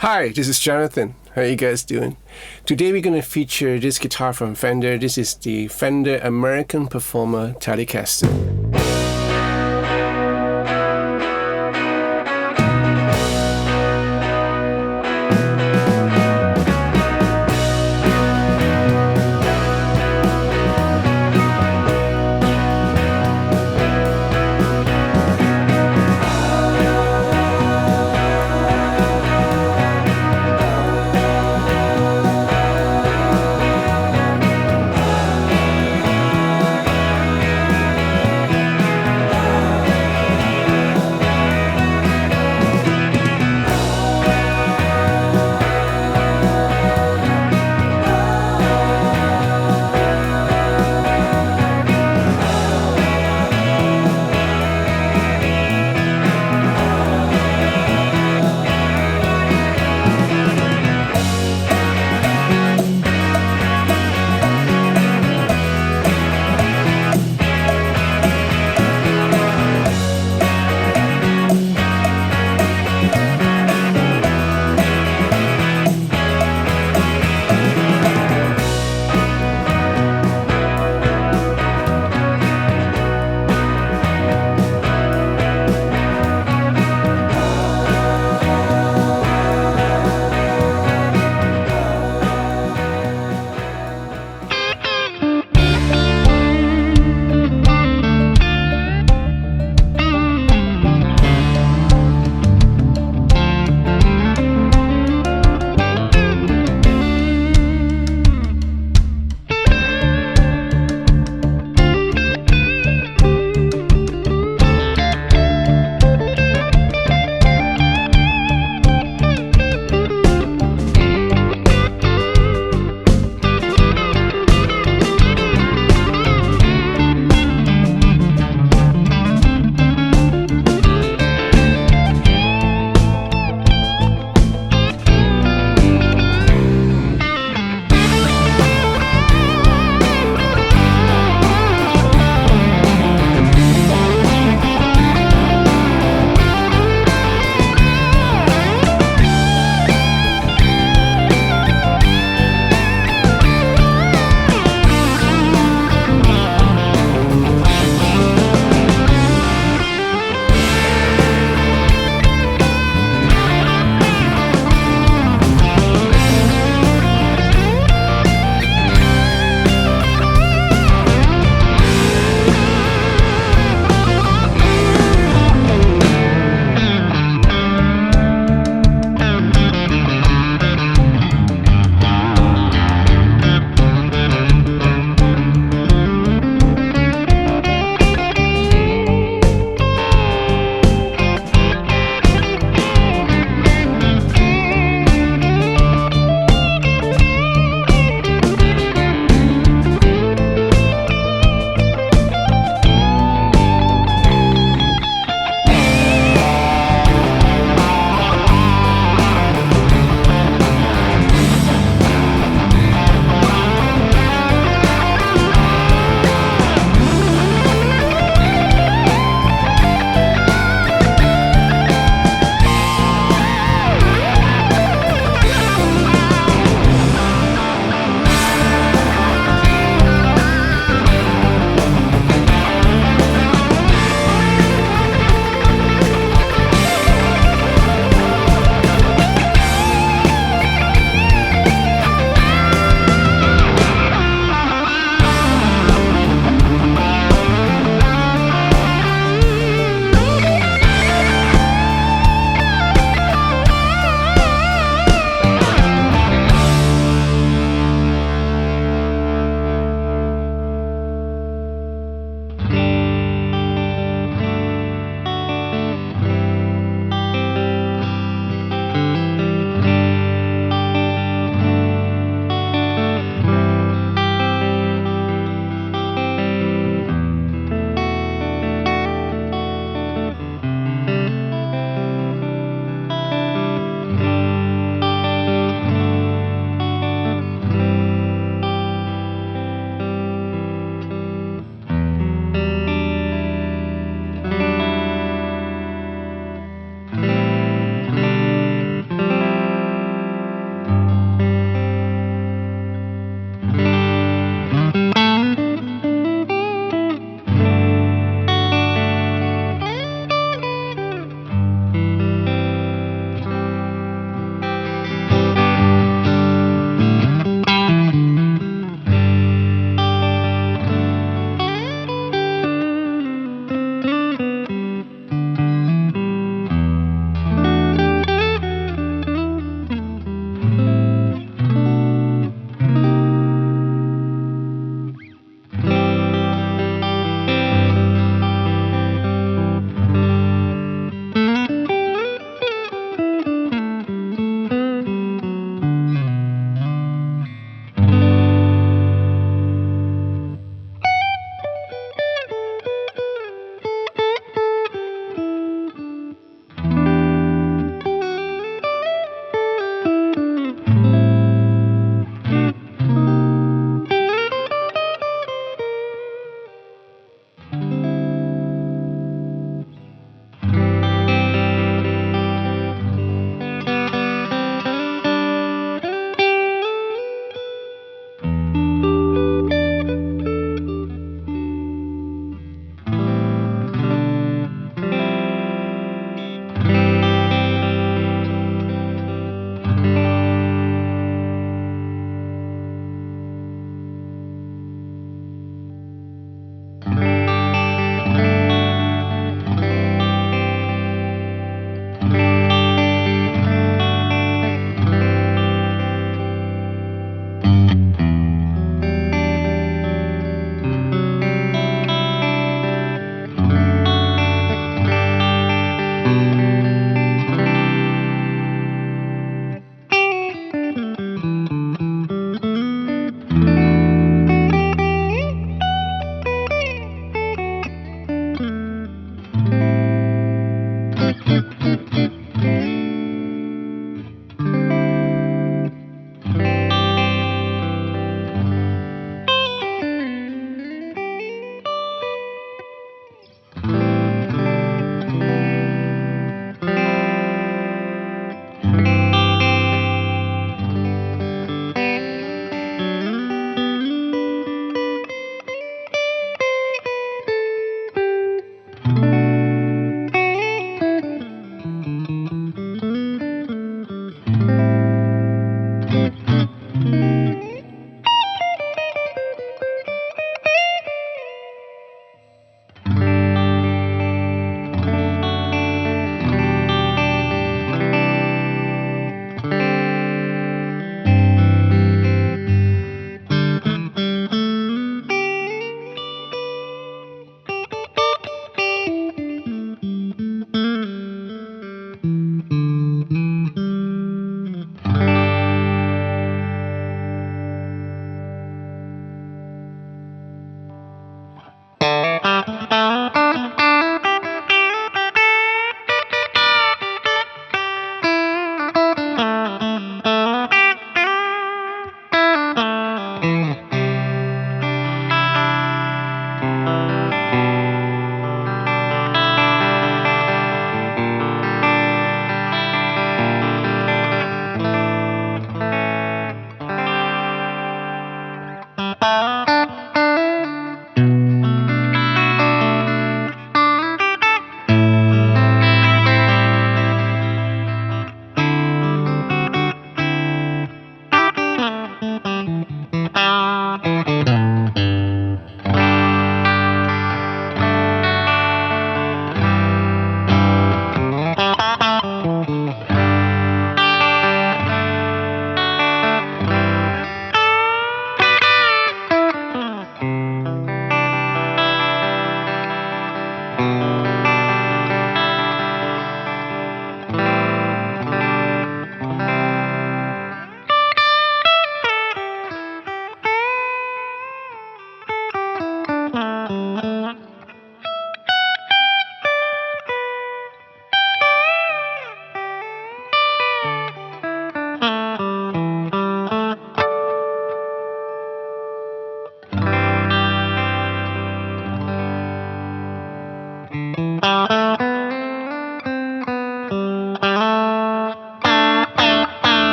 Hi, this is Jonathan. How are you guys doing? Today we're going to feature this guitar from Fender. This is the Fender American Performer Telecaster.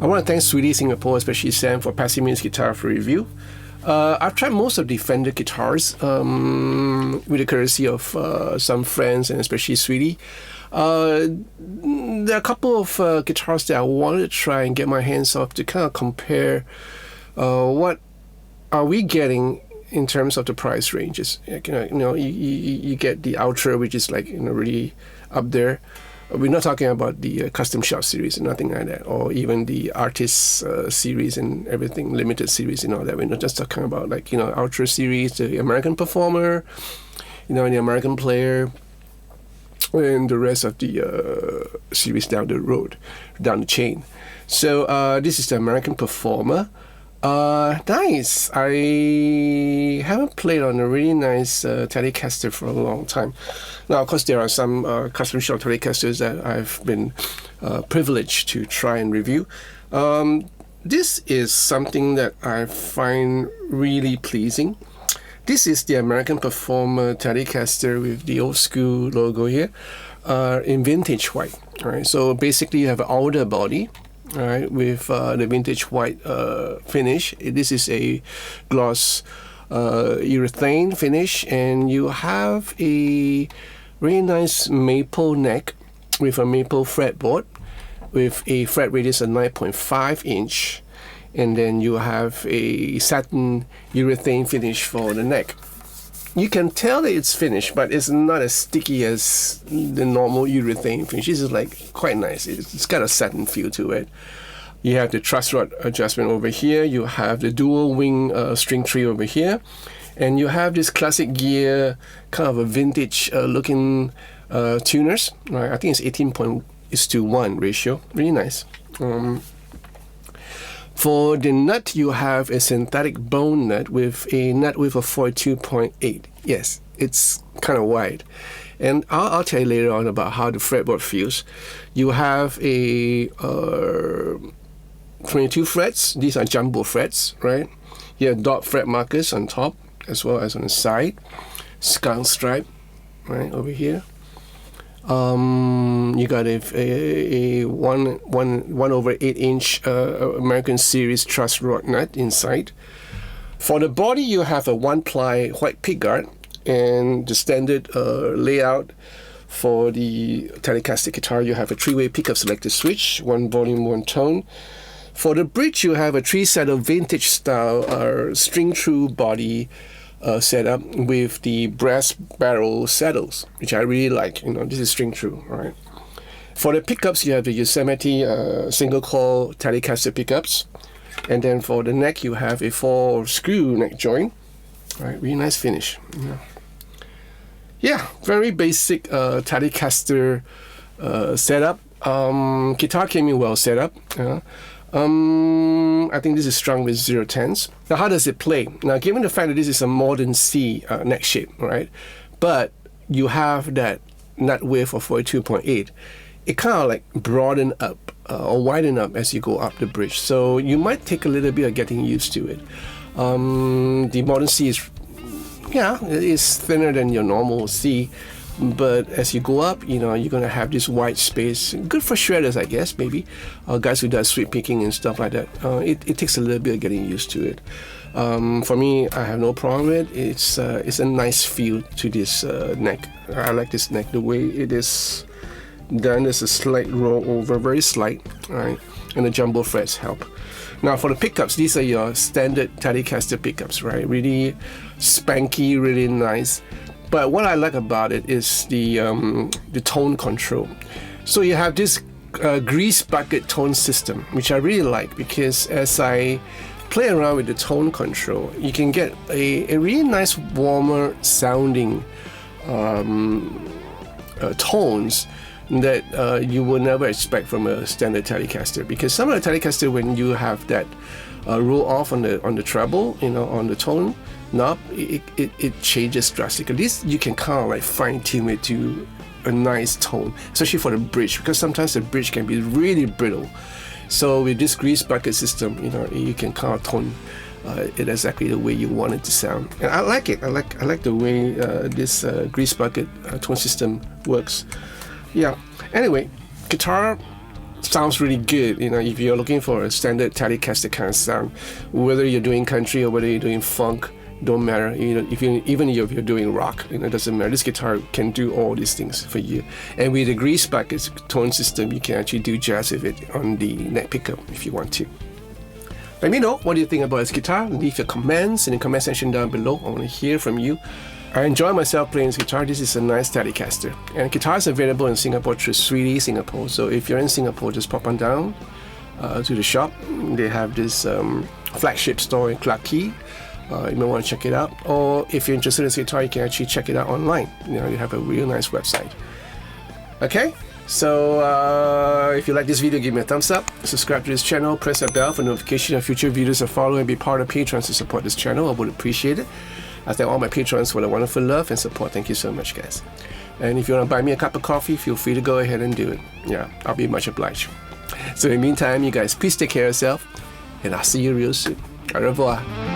I want to thank Swee Lee Singapore, especially Sam, for passing me this guitar for review. I've tried most of the Fender guitars with the courtesy of some friends and especially Swee Lee. There are a couple of guitars that I wanted to try and get my hands off to kind of compare what are we getting in terms of the price ranges. You get the Ultra, which is like really up there. We're not talking about the custom shop series and nothing like that, or even the artist series and everything, limited series and all that. We're not just talking about like Ultra series, the American Performer, the American Player, and the rest of the series down the road, down the chain. So this is the American Performer. Nice. I haven't played on a really nice Telecaster for a long time. Now, of course, there are some custom shop Telecasters that I've been privileged to try and review. This is something that I find really pleasing. This is the American Performer Telecaster with the old school logo here in vintage white. All right, so basically you have an Alder body. All right, with the vintage white finish. This is a gloss urethane finish, and you have a really nice maple neck with a maple fretboard with a fret radius of 9.5 inch, and then you have a satin urethane finish for the neck. You can tell that it's finished, but it's not as sticky as the normal urethane finish. This is like quite nice. It's got a satin feel to it. You have the truss rod adjustment over here. You have the dual wing string tree over here. And you have this ClassicGear kind of a vintage looking tuners. Right? I think it's 18:1 ratio. Really nice. For the nut, you have a synthetic bone nut with a nut width of 42.8. Yes, it's kind of wide. And I'll tell you later on about how the fretboard feels. You have a 22 frets. These are jumbo frets, right? You have dot fret markers on top as well as on the side. Skunk stripe, right, over here. You got a 1/8 inch American Series truss rod nut inside. For the body, you have a 1-ply white pickguard, and the standard layout for the Telecaster guitar, you have a 3-way pickup selector switch, 1 volume, 1 tone. For the bridge, you have a 3-saddle vintage style string true body setup with the brass barrel saddles, which I really like. This is string true, right? For the pickups, you have the Yosemite single-coil Telecaster pickups, and then for the neck, you have a 4-screw neck joint. Right, really nice finish. Yeah, very basic Telecaster setup. Guitar came in well set up. I think this is strung with 0-10s. Now, how does it play? Now, given the fact that this is a modern C neck shape, right? But you have that nut width of 42.8. It kind of like broaden up or widen up as you go up the bridge. So you might take a little bit of getting used to it. The modern C is, it's thinner than your normal C. But as you go up, you're going to have this wide space. Good for shredders, I guess, maybe. Guys who does sweep picking and stuff like that. It takes a little bit of getting used to it. For me, I have no problem with it. It's a nice feel to this neck. I like this neck, the way it is done. There's a slight roll over, very slight, right? And the jumbo frets help. Now, for the pickups, these are your standard Telecaster pickups, right? Really spanky, really nice. But what I like about it is the tone control. So you have this Greasebucket tone system, which I really like, because as I play around with the tone control, you can get a really nice, warmer sounding tones that you will never expect from a standard Telecaster. Because some of the Telecaster, when you have that roll off on the treble, on the tone knob, it changes drastically. This you can kind of like fine tune it to a nice tone, especially for the bridge, because sometimes the bridge can be really brittle. So with this Greasebucket system, you can kind of tone it exactly the way you want it to sound, and I like it. I like the way this Greasebucket tone system works. Yeah. Anyway, guitar sounds really good. You know, if you're looking for a standard Telecaster kind of sound, whether you're doing country or whether you're doing funk, don't matter. You know, even if you're doing rock, you know, it doesn't matter. This guitar can do all these things for you. And with the Greasebucket tone system, you can actually do jazz with it on the neck pickup if you want to. Let me know what do you think about this guitar. Leave your comments in the comment section down below. I want to hear from you. I enjoy myself playing this guitar. This is a nice Telecaster. And guitars are available in Singapore through Swee Lee Singapore. So if you're in Singapore, just pop on down to the shop. They have this flagship store in Clarke Quay. You may want to check it out. Or if you're interested in this guitar, you can actually check it out online. You know, they have a real nice website. Okay? So if you like this video, give me a thumbs up, subscribe to this channel, press that bell for notification of future videos, and follow and be part of Patrons to support this channel. I would appreciate it. I thank all my patrons for the wonderful love and support. Thank you so much, guys. And if you want to buy me a cup of coffee, feel free to go ahead and do it. Yeah, I'll be much obliged. So in the meantime, you guys, please take care of yourself, and I'll see you real soon. Au revoir.